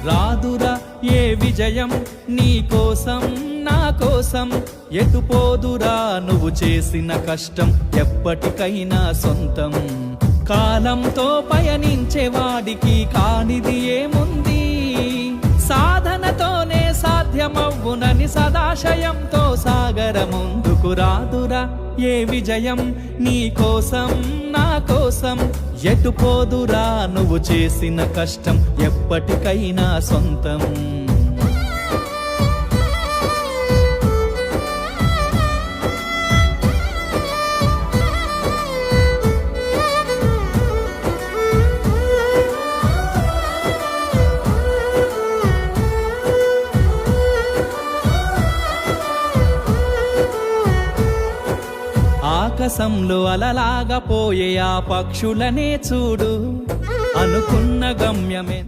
రాదురా ఏ విజయం నీ కోసం నా కోసం, ఎటుపోదురా నువ్వు చేసిన కష్టం ఎప్పటికైనా సొంతం. కాలంతో పయనించే వాడికి కానిది ఏముంది, సాధనతోనే సాధ్యమవ్వునని సదాశయంతో సాగర ముందుకు. రాదురా ఏ విజయం నీ కోసం నా కోసం, ఎటుపోదురా నువ్వు చేసిన కష్టం ఎప్పటికైనా సొంతం. ఆకాశంలో అలలాగా పోయే ఆ పక్షులనే చూడు, అనుకున్న గమ్యమే